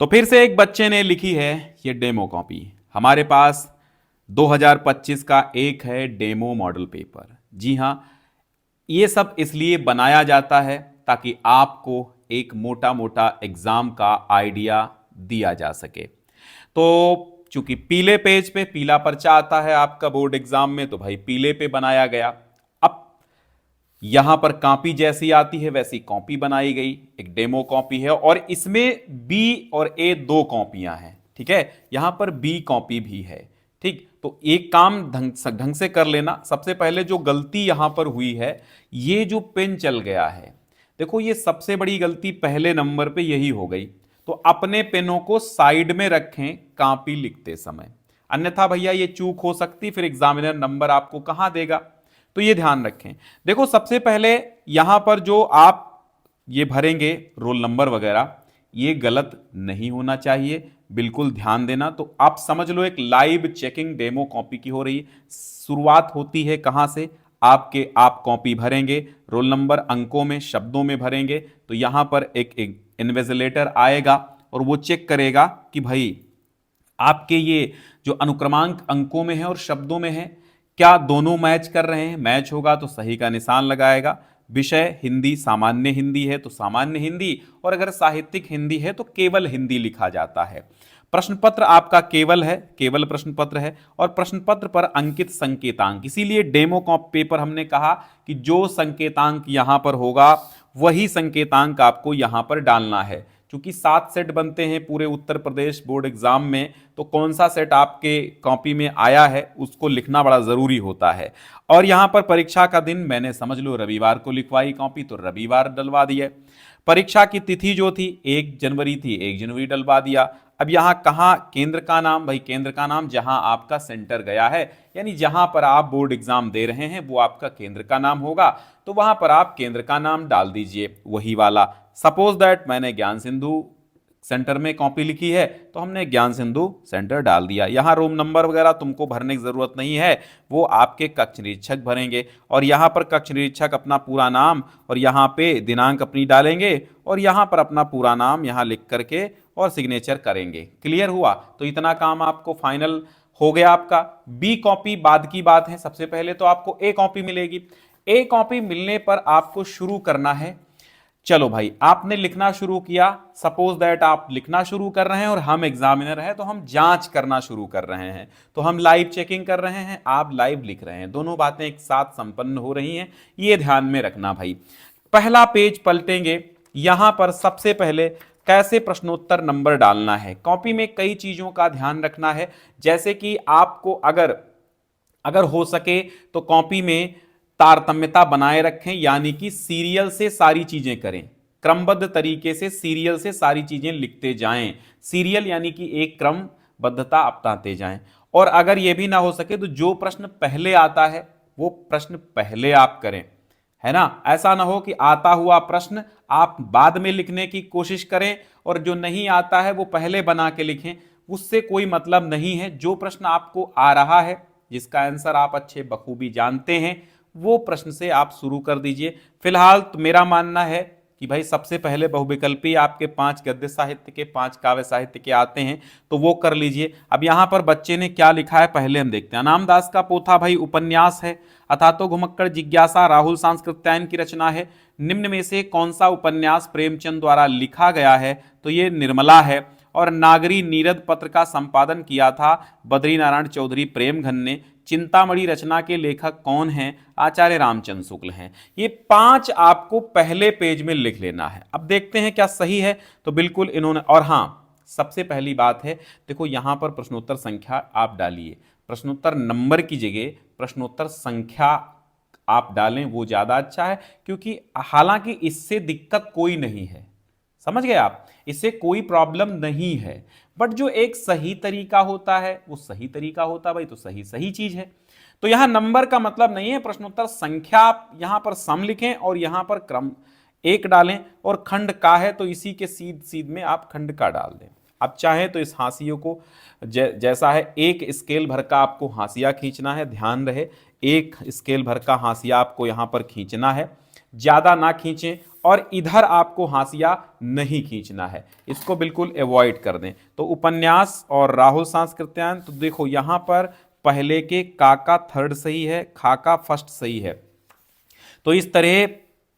तो फिर से एक बच्चे ने लिखी है ये डेमो कॉपी। हमारे पास 2025 का एक है डेमो मॉडल पेपर। जी हाँ, ये सब इसलिए बनाया जाता है ताकि आपको एक मोटा मोटा एग्जाम का आइडिया दिया जा सके। तो चूंकि पीले पेज पे पीला पर्चा आता है आपका बोर्ड एग्जाम में, तो भाई पीले पे बनाया गया। अब यहां पर कॉपी जैसी आती है वैसी कॉपी बनाई गई, एक डेमो कॉपी है और इसमें बी और ए दो कॉपियां हैं। ठीक है, यहां पर बी कॉपी भी है। ठीक, तो एक काम ढंग से कर लेना। सबसे पहले जो गलती यहां पर हुई है, ये जो पेन चल गया है, देखो ये सबसे बड़ी गलती पहले नंबर पे यही हो गई। तो अपने पेनों को साइड में रखें कॉपी लिखते समय, अन्यथा भैया ये चूक हो सकती, फिर एग्जामिनर नंबर आपको कहां देगा। तो ये ध्यान रखें। देखो सबसे पहले यहां पर जो आप ये भरेंगे रोल नंबर वगैरह, ये गलत नहीं होना चाहिए, बिल्कुल ध्यान देना। तो आप समझ लो एक लाइव चेकिंग डेमो कॉपी की हो रही है। शुरुआत होती है कहां से, आप कॉपी भरेंगे, रोल नंबर अंकों में शब्दों में भरेंगे, तो यहां पर एक इन्विजिलेटर आएगा और वो चेक करेगा कि भाई आपके ये जो अनुक्रमांक अंकों में है और शब्दों में है, क्या दोनों मैच कर रहे हैं। मैच होगा तो सही का निशान लगाएगा। विषय हिंदी, सामान्य हिंदी है तो सामान्य हिंदी, और अगर साहित्यिक हिंदी है तो केवल हिंदी लिखा जाता है। प्रश्न पत्र आपका केवल है, केवल प्रश्न पत्र है, और प्रश्न पत्र पर अंकित संकेतांक। इसीलिए डेमो कॉप पेपर हमने कहा कि जो संकेतांक यहां पर होगा वही संकेतांक आपको यहां पर डालना है। क्योंकि 7 सेट बनते हैं पूरे उत्तर प्रदेश बोर्ड एग्जाम में, तो कौन सा सेट आपके कॉपी में आया है उसको लिखना बड़ा जरूरी होता है। और यहां पर परीक्षा का दिन मैंने समझ लो रविवार को लिखवाई कॉपी, तो रविवार डलवा दिए। परीक्षा की तिथि जो थी 1 जनवरी थी, 1 जनवरी डलवा दिया। अब यहां कहां केंद्र का नाम, भाई केंद्र का नाम जहां आपका सेंटर गया है, यानी जहां पर आप बोर्ड एग्जाम दे रहे हैं वो आपका केंद्र का नाम होगा, तो वहां पर आप केंद्र का नाम डाल दीजिए वही वाला। सपोज दैट मैंने ज्ञान सिंधु सेंटर में कॉपी लिखी है तो हमने ज्ञान सिंधु सेंटर डाल दिया। यहां रूम नंबर वगैरह तुमको भरने की जरूरत नहीं है, वो आपके कक्ष निरीक्षक भरेंगे। और यहां पर कक्ष निरीक्षक अपना पूरा नाम और यहां पे दिनांक अपनी डालेंगे और यहां पर अपना पूरा नाम यहां लिख करके और सिग्नेचर करेंगे। क्लियर हुआ? तो इतना काम आपको फाइनल हो गया आपका। बी कॉपी बाद की बात है, सबसे पहले तो आपको ए कॉपी मिलेगी। ए कॉपी मिलने पर आपको शुरू करना है। चलो भाई आपने लिखना शुरू किया, सपोज दैट आप लिखना शुरू कर रहे हैं और हम एग्जामिनर हैं तो हम जांच करना शुरू कर रहे हैं, तो हम लाइव चेकिंग कर रहे हैं, आप लाइव लिख रहे हैं, दोनों बातें एक साथ संपन्न हो रही हैं, ये ध्यान में रखना भाई। पहला पेज पलटेंगे, यहां पर सबसे पहले कैसे प्रश्नोत्तर नंबर डालना है। कॉपी में कई चीजों का ध्यान रखना है, जैसे कि आपको अगर अगर हो सके तो कॉपी में तारतम्यता बनाए रखें, यानी कि सीरियल से सारी चीजें करें, क्रमबद्ध तरीके से सीरियल से सारी चीजें लिखते जाएं। सीरियल यानी कि एक क्रमबद्धता अपनाते जाएं। और अगर यह भी ना हो सके तो जो प्रश्न पहले आता है वो प्रश्न पहले आप करें, है ना। ऐसा ना हो कि आता हुआ प्रश्न आप बाद में लिखने की कोशिश करें और जो नहीं आता है वो पहले बना के लिखें, उससे कोई मतलब नहीं है। जो प्रश्न आपको आ रहा है, जिसका आंसर आप अच्छे बखूबी जानते हैं, वो प्रश्न से आप शुरू कर दीजिए। फिलहाल तो मेरा मानना है कि भाई सबसे पहले बहुविकल्पी आपके 5 गद्य साहित्य के, 5 काव्य साहित्य के आते हैं, तो वो कर लीजिए। अब यहां पर बच्चे ने क्या लिखा है पहले हम देखते हैं। अनामदास का पोथा भाई उपन्यास है, अथा तो घुमक्कड़ जिज्ञासा राहुल सांस्कृत्यायन की रचना है। निम्न में से कौन सा उपन्यास प्रेमचंद द्वारा लिखा गया है, तो ये निर्मला है। और नागरी नीरद पत्र का संपादन किया था बद्री नारायण चौधरी प्रेमघन ने। चिंतामणि रचना के लेखक कौन हैं, आचार्य रामचंद्र शुक्ल हैं। ये 5 आपको पहले पेज में लिख लेना है। अब देखते हैं क्या सही है, तो बिल्कुल इन्होंने, और हाँ सबसे पहली बात है, देखो यहां पर प्रश्नोत्तर संख्या आप डालिए, प्रश्नोत्तर नंबर की जगह प्रश्नोत्तर संख्या आप डालें, वो ज्यादा अच्छा है। क्योंकि हालांकि इससे दिक्कत कोई नहीं है, समझ गए आप, इससे कोई प्रॉब्लम नहीं है, बट जो एक सही तरीका होता है वो सही तरीका होता है भाई, तो सही सही चीज है। तो यहां नंबर का मतलब नहीं है, प्रश्नोत्तर संख्या आप यहां पर सम लिखें और यहां पर क्रम 1 डालें, और खंड का है तो इसी के सीध सीध में आप खंड का डाल दें। अब चाहे तो इस हाशियों को जैसा है, एक स्केल भर का आपको हाशिया खींचना है, ध्यान रहे, एक स्केल भर का हाशिया आपको यहां पर खींचना है, ज्यादा ना खींचें। और इधर आपको हाशिया नहीं खींचना है, इसको बिल्कुल अवॉइड कर दें। तो उपन्यास और राहुल सांस्कृत्यायन, तो देखो यहां पर पहले के का थर्ड सही है, खा का फर्स्ट सही है। तो इस तरह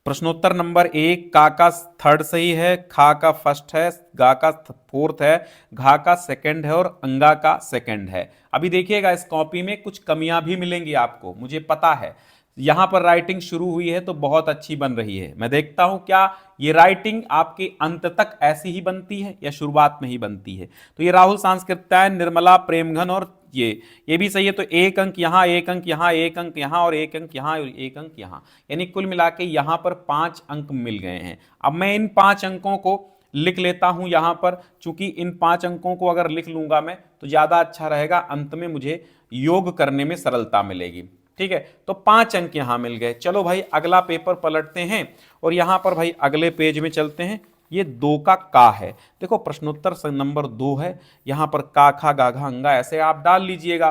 प्रश्नोत्तर नंबर 1 का थर्ड सही है, खा का फर्स्ट है, गा का फोर्थ है, घा का सेकंड है और अंगा का सेकंड है। अभी देखिएगा इस कॉपी में कुछ कमियां भी मिलेंगी आपको, मुझे पता है। यहां पर राइटिंग शुरू हुई है तो बहुत अच्छी बन रही है, मैं देखता हूं क्या ये राइटिंग आपके अंत तक ऐसी ही बनती है या शुरुआत में ही बनती है। तो ये राहुल सांस्कृत्यायन, निर्मला प्रेमघन और ये भी सही है। तो एक अंक यहां, एक अंक यहां, एक अंक यहां और एक अंक यहां और एक अंक यहां, यानी कुल मिला के यहां पर 5 अंक मिल गए हैं। अब मैं इन 5 अंकों को लिख लेता हूं यहां पर, चूंकि इन 5 अंकों को अगर लिख लूंगा मैं तो ज्यादा अच्छा रहेगा, अंत में मुझे योग करने में सरलता मिलेगी। ठीक है, तो 5 अंक यहां मिल गए। चलो भाई अगला पेपर पलटते हैं और यहां पर भाई अगले पेज में चलते हैं। ये 2 का है, देखो प्रश्नोत्तर नंबर 2 है, यहां पर का खा गा घा अंगा ऐसे आप डाल लीजिएगा।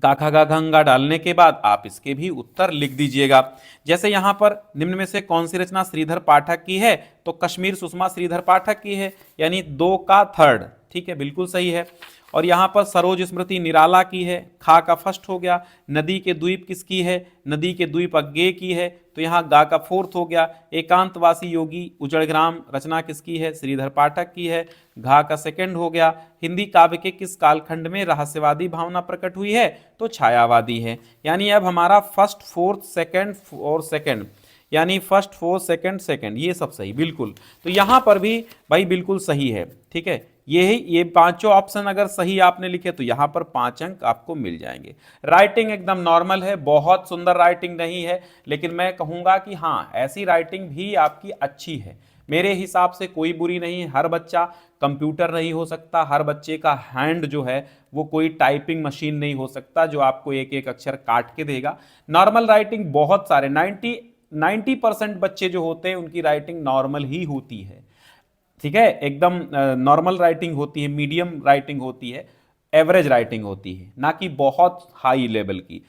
का खा गा घा अंगा डालने के बाद आप इसके भी उत्तर लिख दीजिएगा। जैसे यहां पर निम्न में से कौन सी रचना श्रीधर पाठक की है, तो कश्मीर सुषमा श्रीधर पाठक की है, यानी 2 का थर्ड। ठीक है, बिल्कुल सही है। और यहां पर सरोज स्मृति निराला की है, खा का फर्स्ट हो गया। नदी के द्वीप किसकी है, नदी के द्वीप अज्ञे की है, तो यहां गा का फोर्थ हो गया। एकांतवासी योगी उजड़ग्राम रचना किसकी है, श्रीधर पाठक की है, घा का सेकंड हो गया। हिंदी काव्य के किस कालखंड में रहस्यवादी भावना प्रकट हुई है, तो छायावादी है। यानी अब हमारा फर्स्ट फोर्थ सेकंड और सेकंड, यानी फर्स्ट फोर्थ सेकंड सेकंड, ये सब सही बिल्कुल। तो यहां पर भी भाई बिल्कुल सही है। ठीक है, ये पांचों ऑप्शन अगर सही आपने लिखे तो यहां पर 5 अंक आपको मिल जाएंगे। राइटिंग एकदम नॉर्मल है, बहुत सुंदर राइटिंग नहीं है, लेकिन मैं कहूंगा कि हाँ ऐसी राइटिंग भी आपकी अच्छी है। मेरे हिसाब से कोई बुरी नहीं है। हर बच्चा कंप्यूटर नहीं हो सकता, हर बच्चे का हैंड जो है वो कोई टाइपिंग मशीन नहीं हो सकता जो आपको एक एक अक्षर काट के देगा। नॉर्मल राइटिंग बहुत सारे 90% बच्चे जो होते हैं उनकी राइटिंग नॉर्मल ही होती है। ठीक है, एकदम नॉर्मल राइटिंग होती है, मीडियम राइटिंग होती है, एवरेज राइटिंग होती है, ना कि बहुत हाई लेवल की।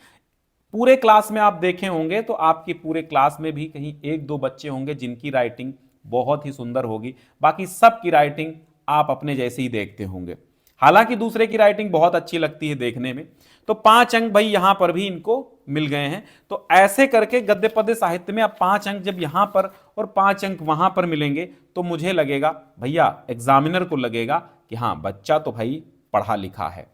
पूरे क्लास में आप देखे होंगे तो आपके पूरे क्लास में भी कहीं 1-2 बच्चे होंगे जिनकी राइटिंग बहुत ही सुंदर होगी, बाकी सबकी राइटिंग आप अपने जैसे ही देखते होंगे। हालांकि दूसरे की राइटिंग बहुत अच्छी लगती है देखने में। तो 5 अंक भाई यहां पर भी इनको मिल गए हैं। तो ऐसे करके गद्य पद्य साहित्य में अब 5 अंक जब यहां पर और 5 अंक वहां पर मिलेंगे तो मुझे लगेगा भैया, एग्जामिनर को लगेगा कि हाँ बच्चा तो भाई पढ़ा लिखा है।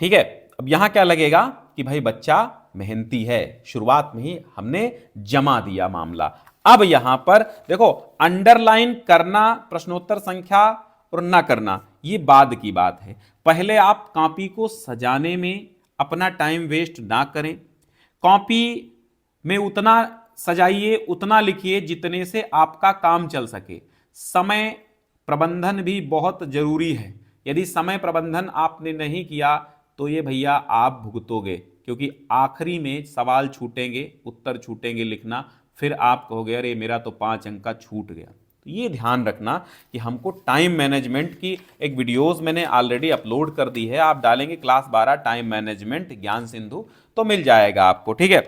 ठीक है, अब यहां क्या लगेगा कि भाई बच्चा मेहनती है, शुरुआत में ही हमने जमा दिया मामला। अब यहां पर देखो अंडरलाइन करना प्रश्नोत्तर संख्या और ना करना ये बाद की बात है। पहले आप कॉपी को सजाने में अपना टाइम वेस्ट ना करें। कॉपी में उतना सजाइए, उतना लिखिए जितने से आपका काम चल सके। समय प्रबंधन भी बहुत जरूरी है। यदि समय प्रबंधन आपने नहीं किया तो ये भैया आप भुगतोगे, क्योंकि आखिरी में सवाल छूटेंगे, उत्तर छूटेंगे लिखना, फिर आप कहोगे अरे मेरा तो 5 अंक का छूट गया। तो ये ध्यान रखना कि हमको टाइम मैनेजमेंट की एक वीडियोस मैंने ऑलरेडी अपलोड कर दी है, आप डालेंगे क्लास 12 टाइम मैनेजमेंट ज्ञान सिंधु तो मिल जाएगा आपको। ठीक है,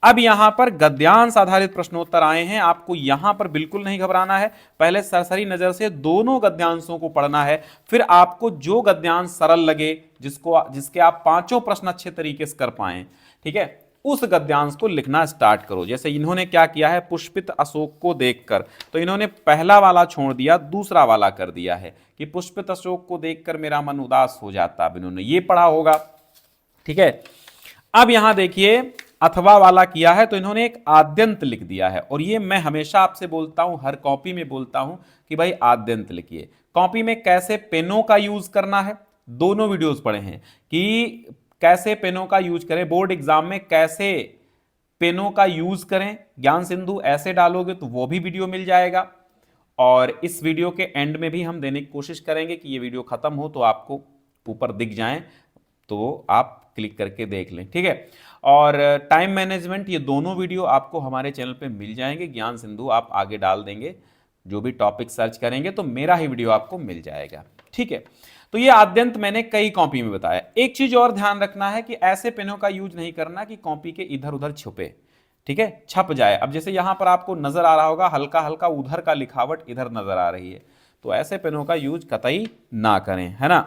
अब यहां पर गद्यांश आधारित प्रश्नोत्तर आए हैं। आपको यहां पर बिल्कुल नहीं घबराना है, पहले सरसरी नजर से दोनों गद्यांशों को पढ़ना है, फिर आपको जो गद्यांश सरल लगे, जिसके आप 5 प्रश्न अच्छे तरीके से कर पाए, ठीक है, उस गद्यांश को लिखना स्टार्ट करो। जैसे इन्होंने क्या किया है, पुष्पित अशोक को देखकर, तो इन्होंने पहला वाला छोड़ दिया, दूसरा वाला कर दिया है कि पुष्पित अशोक को देखकर मेरा मन उदास हो जाता। अब इन्होंने ये पढ़ा होगा। ठीक है, अब यहां देखिए अथवा वाला किया है तो इन्होंने एक आद्यंत लिख दिया है। और ये मैं हमेशा आपसे बोलता हूं, हर कॉपी में बोलता हूं कि भाई आद्यंत लिखिए। कॉपी में कैसे पेनों का यूज करना है, दोनों वीडियोस पढ़े हैं कि कैसे पेनों का यूज करें, बोर्ड एग्जाम में कैसे पेनों का यूज करें, ज्ञान सिंधु ऐसे डालोगे तो वो भी वीडियो मिल जाएगा। और इस वीडियो के एंड में भी हम देने की कोशिश करेंगे कि ये वीडियो खत्म हो तो आपको ऊपर दिख जाए, तो आप क्लिक करके देख लें। ठीक है, और टाइम मैनेजमेंट, ये दोनों वीडियो आपको हमारे चैनल पे मिल जाएंगे। ज्ञान सिंधु आप आगे डाल देंगे, जो भी टॉपिक सर्च करेंगे तो मेरा ही वीडियो आपको मिल जाएगा। ठीक है, तो ये आद्यंत मैंने कई कॉपी में बताया। एक चीज और ध्यान रखना है कि ऐसे पेनों का यूज नहीं करना कि कॉपी के इधर उधर छुपे। ठीक है, छप जाए। अब जैसे यहां पर आपको नजर आ रहा होगा हल्का हल्का उधर का लिखावट इधर नजर आ रही है, तो ऐसे पेनों का यूज कतई ना करें, है ना।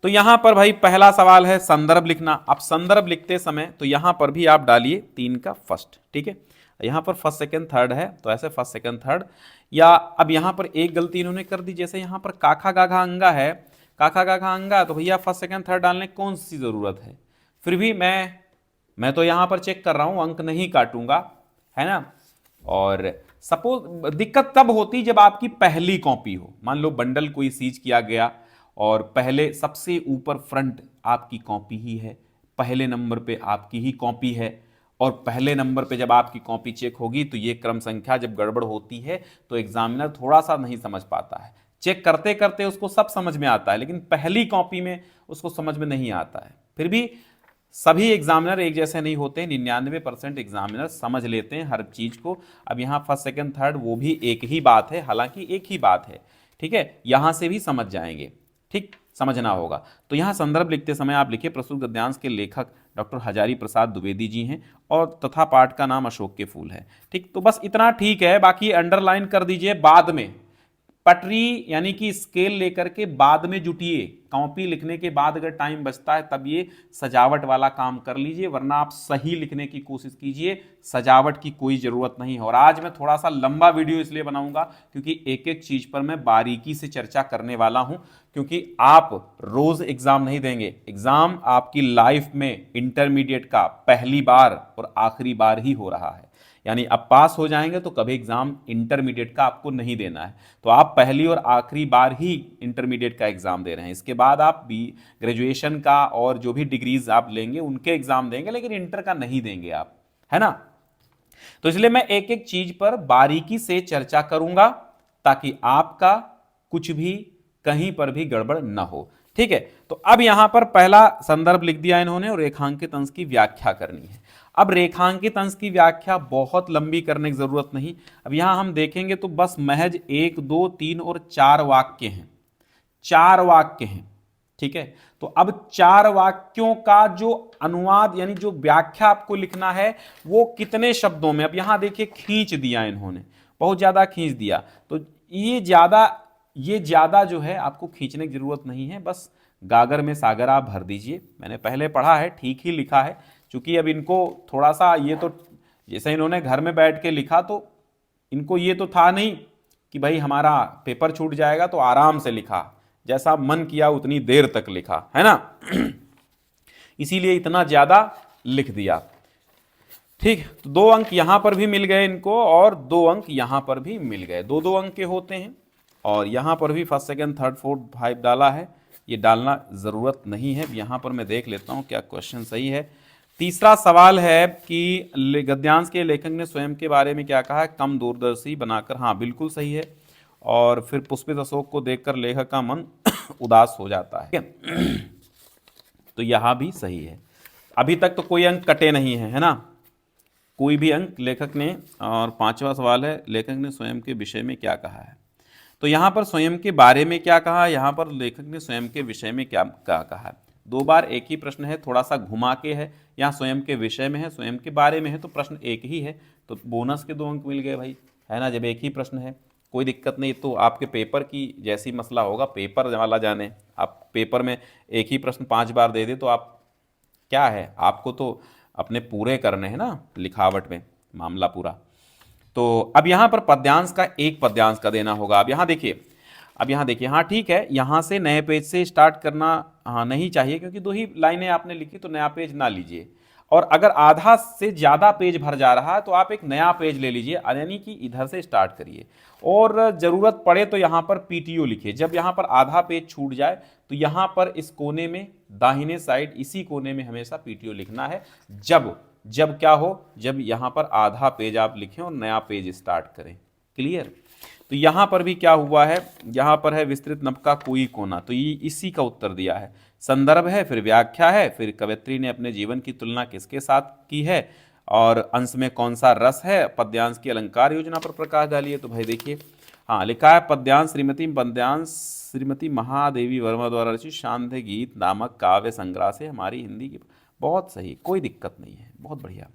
तो यहां पर भाई पहला सवाल है संदर्भ लिखना। आप संदर्भ लिखते समय तो यहां पर भी आप डालिए 3 का फर्स्ट, ठीक है। यहां पर फर्स्ट सेकंड थर्ड है तो ऐसे फर्स्ट सेकंड थर्ड। या अब यहां पर एक गलती इन्होंने कर दी, जैसे यहां पर काखा गाघा अंगा है, काखा गाघा अंगा, तो भैया फर्स्ट सेकंड थर्ड डालने की कौन सी जरूरत है। फिर भी मैं तो यहां पर चेक कर रहा हूं, अंक नहीं काटूंगा, है ना। और सपोज दिक्कत तब होती जब आपकी पहली कॉपी हो, मान लो बंडल कोई सीज किया गया और पहले सबसे ऊपर फ्रंट आपकी कॉपी ही है, पहले नंबर पे आपकी ही कॉपी है, और पहले नंबर पे जब आपकी कॉपी चेक होगी तो ये क्रम संख्या जब गड़बड़ होती है तो एग्जामिनर थोड़ा सा नहीं समझ पाता है। चेक करते करते उसको सब समझ में आता है, लेकिन पहली कॉपी में उसको समझ में नहीं आता है। फिर भी सभी एग्जामिनर एक जैसे नहीं होते, 99% एग्जामिनर समझ लेते हैं हर चीज को। अब यहाँ फर्स्ट सेकंड थर्ड वो भी एक ही बात है, हालांकि एक ही बात है, ठीक है, यहां से भी समझ जाएंगे, ठीक, समझना होगा। तो यहां संदर्भ लिखते समय आप लिखिए प्रस्तुत गद्यांश के लेखक डॉक्टर हजारी प्रसाद द्विवेदी जी हैं और तथा पाठ का नाम अशोक के फूल है, ठीक। तो बस इतना ठीक है, बाकी अंडरलाइन कर दीजिए बाद में। पटरी यानी कि स्केल लेकर के बाद में जुटिए, कॉपी लिखने के बाद अगर टाइम बचता है तब ये सजावट वाला काम कर लीजिए, वरना आप सही लिखने की कोशिश कीजिए, सजावट की कोई जरूरत नहीं है। और आज मैं थोड़ा सा लंबा वीडियो इसलिए बनाऊंगा क्योंकि एक एक चीज पर मैं बारीकी से चर्चा करने वाला हूं, क्योंकि आप रोज एग्जाम नहीं देंगे, एग्जाम आपकी लाइफ में इंटरमीडिएट का पहली बार और आखिरी बार ही हो रहा है। यानी अब पास हो जाएंगे तो कभी एग्जाम इंटरमीडिएट का आपको नहीं देना है, तो आप पहली और आखिरी बार ही इंटरमीडिएट का एग्जाम दे रहे हैं। इसके बाद आप बी ग्रेजुएशन का और जो भी डिग्रीज आप लेंगे उनके एग्जाम देंगे, लेकिन इंटर का नहीं देंगे आप, है ना। तो इसलिए मैं एक एक चीज पर बारीकी से चर्चा करूंगा ताकि आपका कुछ भी कहीं पर भी गड़बड़ ना हो, ठीक है। तो अब यहां पर पहला संदर्भ लिख दिया इन्होंने और रेखांकित अंश की व्याख्या करनी है। अब रेखांकित अंश की व्याख्या बहुत लंबी करने की जरूरत नहीं। अब यहां हम देखेंगे तो बस महज 1 2 3 और 4 वाक्य हैं, 4 वाक्य हैं, ठीक है। तो अब 4 वाक्यों का जो अनुवाद यानी जो व्याख्या आपको लिखना है वो कितने शब्दों में। अब यहां देखिए खींच दिया इन्होंने, बहुत ज्यादा खींच दिया, तो ये ज्यादा जो है आपको खींचने की जरूरत नहीं है, बस गागर में सागर आप भर दीजिए। मैंने पहले पढ़ा है, ठीक ही लिखा है, क्योंकि अब इनको थोड़ा सा ये तो जैसे इन्होंने घर में बैठ के लिखा तो इनको ये तो था नहीं कि भाई हमारा पेपर छूट जाएगा, तो आराम से लिखा, जैसा मन किया उतनी देर तक लिखा, है ना। इसीलिए इतना ज्यादा लिख दिया, ठीक। तो 2 अंक यहां पर भी मिल गए इनको और 2 अंक यहां पर भी मिल गए, 2 अंक के होते हैं। और यहां पर भी फर्स्ट सेकंड थर्ड फोर्थ 5 डाला है, ये डालना जरूरत नहीं है। यहां पर मैं देख लेता हूं क्या क्वेश्चन सही है। तीसरा सवाल है कि गद्यांश के लेखक ने स्वयं के बारे में क्या कहा है, कम दूरदर्शी बनाकर, हाँ बिल्कुल सही है। और फिर पुष्पित अशोक को देखकर लेखक का मन उदास हो जाता है, तो यहां भी सही है। अभी तक तो कोई अंक कटे नहीं है ना, कोई भी अंक लेखक ने। और 5वां सवाल है लेखक ने स्वयं के विषय में क्या कहा है। तो यहां पर स्वयं के बारे में क्या कहा, यहां पर लेखक ने स्वयं के विषय में क्या कहा है। 2 बार एक ही प्रश्न है, थोड़ा सा घुमा के है, यहाँ स्वयं के विषय में है, स्वयं के बारे में है, तो प्रश्न एक ही है, तो बोनस के 2 अंक मिल गए भाई, है ना। जब एक ही प्रश्न है कोई दिक्कत नहीं, तो आपके पेपर की जैसी मसला होगा पेपर वाला जाने। आप पेपर में एक ही प्रश्न 5 बार दे दे तो आप क्या है, आपको तो अपने पूरे करने हैं ना, लिखावट में मामला पूरा। तो अब यहां पर पद्यांश का एक पद्यांश का देना होगा। अब यहां देखिए, हाँ ठीक है, यहां से नए पेज से स्टार्ट करना हाँ नहीं चाहिए, क्योंकि 2 ही लाइनें आपने लिखी तो नया पेज ना लीजिए। और अगर आधा से ज्यादा पेज भर जा रहा है तो आप एक नया पेज ले लीजिए, यानी कि इधर से स्टार्ट करिए। और जरूरत पड़े तो यहां पर पीटीओ लिखिए। जब यहां पर आधा पेज छूट जाए तो यहां पर इस कोने में दाहिने साइड इसी कोने में हमेशा पीटीओ लिखना है। जब क्या हो, जब यहां पर आधा पेज आप लिखें और नया पेज स्टार्ट करें, क्लियर। तो यहां पर भी क्या हुआ है, यहां पर है विस्तृत नभ का कोई कोना, तो ये इसी का उत्तर दिया है। संदर्भ है, फिर व्याख्या है, फिर कवयित्री ने अपने जीवन की तुलना किसके साथ की है, और अंश में कौन सा रस है, पद्यांश की अलंकार योजना पर प्रकाश डालिए। तो भाई देखिए, हाँ लिखा है पद्यांश श्रीमती महादेवी वर्मा द्वारा रचित शांति गीत नामक काव्य संग्रह से हमारी हिंदी की, बहुत सही, कोई दिक्कत नहीं है, बहुत बढ़िया।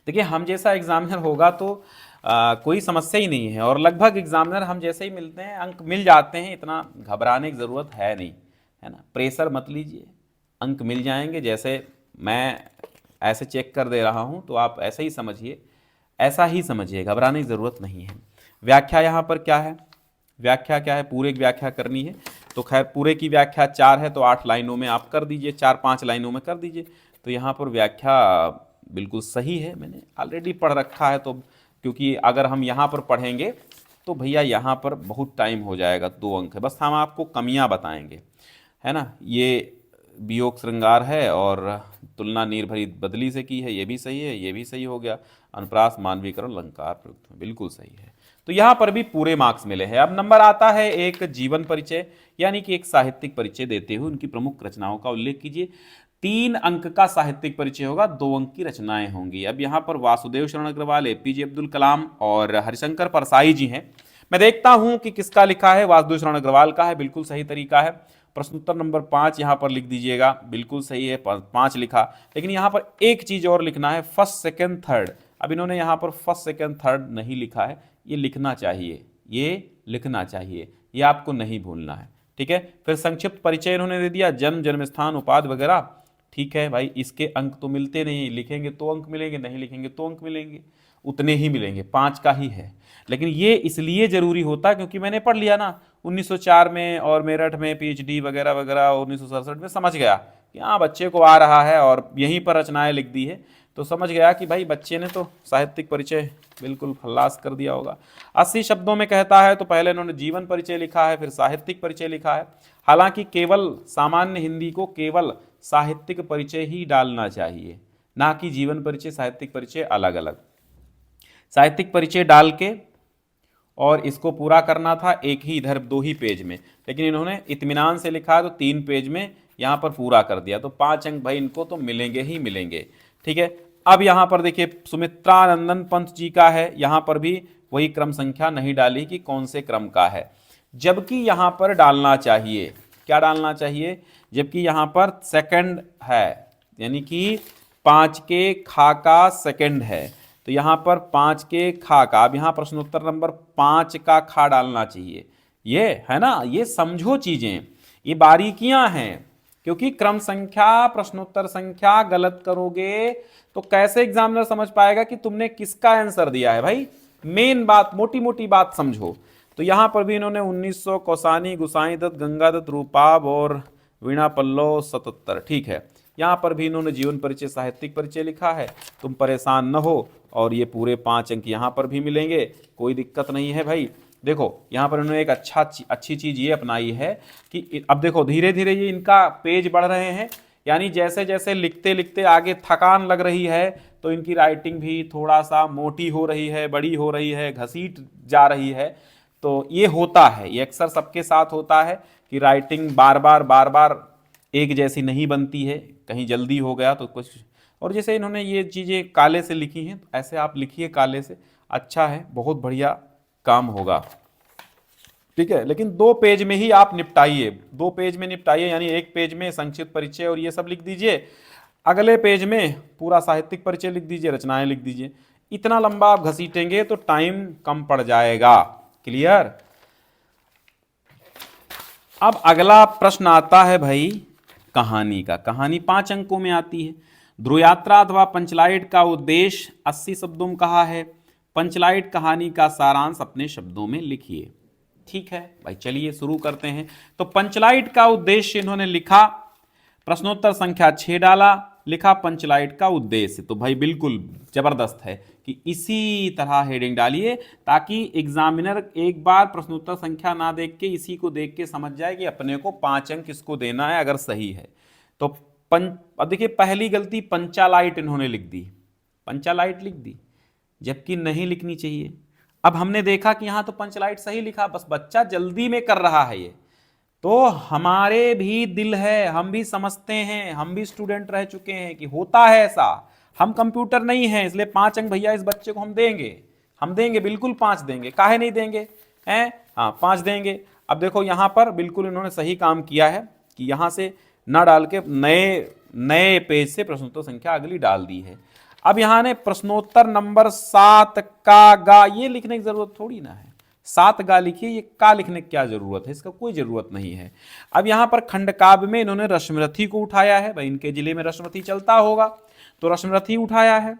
देखिए हम जैसा एग्जामिनर होगा तो कोई समस्या ही नहीं है, और लगभग एग्जामिनर हम जैसे ही मिलते हैं अंक मिल जाते हैं, इतना घबराने की ज़रूरत है नहीं, है ना। प्रेशर मत लीजिए, अंक मिल जाएंगे। जैसे मैं ऐसे चेक कर दे रहा हूँ तो आप ऐसे ही समझिए, ऐसा ही समझिए, घबराने की ज़रूरत नहीं है। व्याख्या यहाँ पर क्या है, व्याख्या क्या है, पूरे की व्याख्या करनी है। तो खैर पूरे की व्याख्या 4 है तो 8 लाइनों में आप कर दीजिए, 4-5 लाइनों में कर दीजिए। तो यहाँ पर व्याख्या बिल्कुल सही है, मैंने ऑलरेडी पढ़ रखा है। तो क्योंकि अगर हम यहाँ पर पढ़ेंगे तो भैया यहाँ पर बहुत टाइम हो जाएगा, 2 अंक है, बस हम आपको कमियाँ बताएंगे, है ना। ये वियोग श्रृंगार है और तुलना निर्भरी बदली से की है, ये भी सही है, ये भी सही हो गया। अनुप्रास मानवीकरण अलंकार प्रयुक्त, बिल्कुल सही है। तो यहाँ पर भी पूरे मार्क्स मिले हैं। अब नंबर आता है एक जीवन परिचय, यानी कि एक साहित्यिक परिचय देते हुए उनकी प्रमुख रचनाओं का उल्लेख कीजिए। 3 अंक का साहित्यिक परिचय होगा, 2 अंक की रचनाएं होंगी। अब यहाँ पर वासुदेव शरण अग्रवाल, एपीजे अब्दुल कलाम और हरिशंकर परसाई जी हैं। मैं देखता हूं कि किसका लिखा है, वासुदेव शरण अग्रवाल का है, बिल्कुल सही तरीका है। प्रश्नोत्तर नंबर 5 यहाँ पर लिख दीजिएगा, बिल्कुल सही है, 5 लिखा। लेकिन यहाँ पर एक चीज और लिखना है, फर्स्ट सेकेंड थर्ड। अब इन्होंने यहाँ पर फर्स्ट सेकेंड थर्ड नहीं लिखा है, ये लिखना चाहिए, ये लिखना चाहिए, ये आपको नहीं भूलना है, ठीक है। फिर संक्षिप्त परिचय इन्होंने दे दिया, जन्म, जन्म स्थान, उपाधि वगैरह, ठीक है भाई। इसके अंक तो मिलते नहीं, लिखेंगे तो अंक मिलेंगे, नहीं लिखेंगे तो अंक मिलेंगे, उतने ही मिलेंगे, 5 का ही है। लेकिन ये इसलिए जरूरी होता है क्योंकि मैंने पढ़ लिया ना 1904 में और मेरठ में पीएचडी वगैरह वगैरह, 1967 में, समझ गया कि हाँ बच्चे को आ रहा है और यहीं पर रचनाएं लिख दी है, तो समझ गया कि भाई बच्चे ने तो साहित्यिक परिचय बिल्कुल खल्लास कर दिया होगा। 80 शब्दों में कहता है तो पहले इन्होंने जीवन परिचय लिखा है, फिर साहित्यिक परिचय लिखा है। हालांकि केवल सामान्य हिंदी को केवल साहित्यिक परिचय ही डालना चाहिए, ना कि जीवन परिचय साहित्यिक परिचय अलग अलग। साहित्यिक परिचय डाल के और इसको पूरा करना था एक ही, इधर 2 ही पेज में, लेकिन इन्होंने इत्मीनान से लिखा तो 3 पेज में यहाँ पर पूरा कर दिया। तो 5 अंक भाई इनको तो मिलेंगे ही मिलेंगे, ठीक है। अब यहाँ पर देखिए सुमित्रानंदन पंत जी का है, यहाँ पर भी वही क्रम संख्या नहीं डाली कि कौन से क्रम का है, जबकि यहाँ पर डालना चाहिए, क्या डालना चाहिए, जबकि यहाँ पर सेकंड है, यानी कि 5 के खा का सेकंड है, तो यहाँ पर 5 के खा का, अब यहाँ प्रश्नोत्तर नंबर 5 का खा डालना चाहिए, ये है ना। ये समझो चीजें, ये बारीकियां हैं, क्योंकि क्रम संख्या प्रश्नोत्तर संख्या गलत करोगे तो कैसे एग्जामिनर समझ पाएगा कि तुमने किसका आंसर दिया है। भाई मेन बात, मोटी मोटी बात समझो। तो यहां पर भी इन्होंने 1900 कौसानी, गुसाई दत्त, गंगादत्त, रूपाब और वीणा पल्लव 77, ठीक है। यहां पर भी इन्होंने जीवन परिचय साहित्यिक परिचय लिखा है, तुम परेशान न हो। और ये पूरे 5 अंक यहां पर भी मिलेंगे, कोई दिक्कत नहीं है भाई। देखो यहाँ पर इन्होंने एक अच्छी चीज ये अपनाई है कि अब देखो धीरे धीरे ये इनका पेज बढ़ रहे हैं, यानी जैसे जैसे लिखते लिखते आगे थकान लग रही है तो इनकी राइटिंग भी थोड़ा सा मोटी हो रही है, बड़ी हो रही है, घसीट जा रही है। तो ये होता है, ये अक्सर सबके साथ होता है कि राइटिंग बार बार एक जैसी नहीं बनती है, कहीं जल्दी हो गया तो कुछ। और जैसे इन्होंने ये चीज़ें काले से लिखी हैं, तो ऐसे आप लिखिए काले से, अच्छा है, बहुत बढ़िया काम होगा, ठीक है। लेकिन 2 पेज में ही आप निपटाइए, 2 पेज में निपटाइए, यानी एक पेज में संक्षिप्त परिचय और ये सब लिख दीजिए, अगले पेज में पूरा साहित्यिक परिचय लिख दीजिए, रचनाएं लिख दीजिए। इतना लंबा आप घसीटेंगे तो टाइम कम पड़ जाएगा, क्लियर। अब अगला प्रश्न आता है भाई कहानी का। कहानी 5 अंकों में आती है। ध्रुव यात्रा अथवा पंचलाइट का उद्देश्य 80 शब्दों में कहा है। पंचलाइट कहानी का सारांश अपने शब्दों में लिखिए, ठीक है भाई। चलिए शुरू करते हैं। तो पंचलाइट का उद्देश्य इन्होंने लिखा, प्रश्नोत्तर संख्या 6 डाला, लिखा पंचलाइट का उद्देश्य। तो भाई बिल्कुल जबरदस्त है कि इसी तरह हेडिंग डालिए ताकि एग्जामिनर एक बार प्रश्नोत्तर संख्या ना देख के इसी को देख के समझ जाए कि अपने को 5 अंक किसको देना है अगर सही है तो। अब देखिए पहली गलती पंचालाइट इन्होंने लिख दी, पंचालाइट लिख दी, जबकि नहीं लिखनी चाहिए। अब हमने देखा कि यहां तो पंचलाइट सही लिखा, बस बच्चा जल्दी में कर रहा है ये। तो हमारे भी दिल है, हम भी समझते हैं, हम भी स्टूडेंट रह चुके हैं कि होता है ऐसा। हम कंप्यूटर नहीं है, इसलिए 5 अंक भैया इस बच्चे को हम देंगे, बिल्कुल 5 देंगे, काहे नहीं देंगे हैं, हाँ 5 देंगे। अब देखो यहां पर बिल्कुल इन्होंने सही काम किया है कि यहां से ना डाल के नए पेज से प्रश्नोत्तर संख्या अगली डाल दी है। अब यहां ने प्रश्नोत्तर नंबर 7 का गा ये लिखने की जरूरत थोड़ी ना है, 7 गा लिखिए, ये का लिखने की क्या जरूरत है, इसका कोई जरूरत नहीं है। अब यहां पर खंड काव्य में इन्होंने रश्मिरथी को उठाया है, भाई इनके जिले में रश्मिरथी चलता होगा तो रश्मिरथी उठाया है।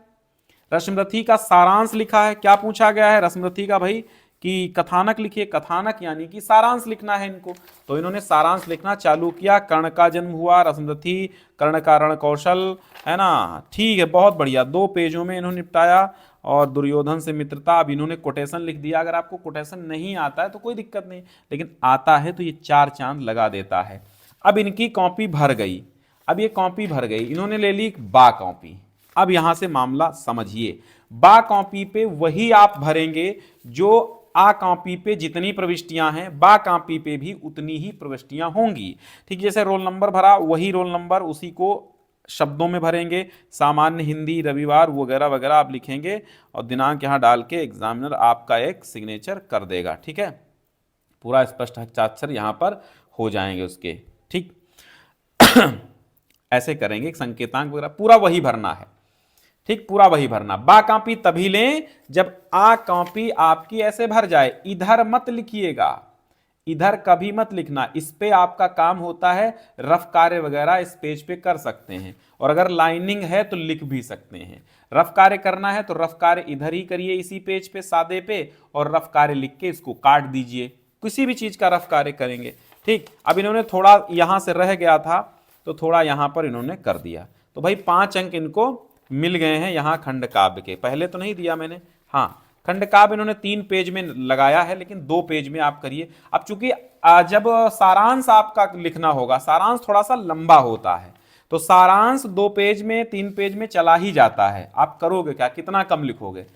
रश्मिरथी का सारांश लिखा है, क्या पूछा गया है रश्मिरथी का भाई कि कथानक लिखिए, कथानक यानी कि सारांश लिखना है इनको, तो इन्होंने सारांश लिखना चालू किया। कर्ण का जन्म हुआ, रश्मिरथी, कर्ण का रण कौशल, है ना, ठीक है, बहुत बढ़िया, 2 पेजों में इन्होंने निपटाया। और दुर्योधन से मित्रता, अब इन्होंने कोटेशन लिख दिया। अगर आपको कोटेशन नहीं आता है तो कोई दिक्कत नहीं, लेकिन आता है तो ये 4 चांद लगा देता है। अब इनकी कॉपी भर गई, अब ये कॉपी भर गई, इन्होंने ले ली बा कॉपी। अब यहां से मामला समझिए, बा कॉपी पे वही आप भरेंगे जो आ कॉपी पे जितनी प्रविष्टियां हैं बा कॉपी पे भी उतनी ही प्रविष्टियां होंगी। ठीक, जैसे रोल नंबर भरा वही रोल नंबर उसी को शब्दों में भरेंगे, सामान्य हिंदी रविवार वगैरह वगैरह आप लिखेंगे और दिनांक यहां डाल के एग्जामिनर आपका एक सिग्नेचर कर देगा। ठीक है, पूरा स्पष्ट हस्ताक्षर यहां पर हो जाएंगे उसके। ठीक ऐसे करेंगे, संकेतांक वगैरह पूरा वही भरना है। ठीक, पूरा वही भरना। बा कॉपी तभी लें जब आ कॉपी आपकी ऐसे भर जाए, इधर मत लिखिएगा, इधर कभी मत लिखना। इस पे आपका काम होता है, रफ कार्य वगैरह इस पेज पे कर सकते हैं, और अगर लाइनिंग है तो लिख भी सकते हैं। रफ कार्य करना है तो रफ कार्य इधर ही करिए, इसी पेज पे सादे पे, और रफ कार्य लिख के इसको काट दीजिए। किसी भी चीज का रफ कार्य करेंगे। ठीक, अब इन्होंने थोड़ा यहां से रह गया था तो थोड़ा यहां पर इन्होंने कर दिया, तो भाई 5 अंक इनको मिल गए हैं यहां खंड काव्य के। पहले तो नहीं दिया मैंने, हाँ, खंड काव्य इन्होंने 3 पेज में लगाया है, लेकिन 2 पेज में आप करिए। अब चूंकि जब सारांश आपका लिखना होगा, सारांश थोड़ा सा लंबा होता है, तो सारांश 2 पेज में 3 पेज में चला ही जाता है। आप करोगे क्या, कितना कम लिखोगे।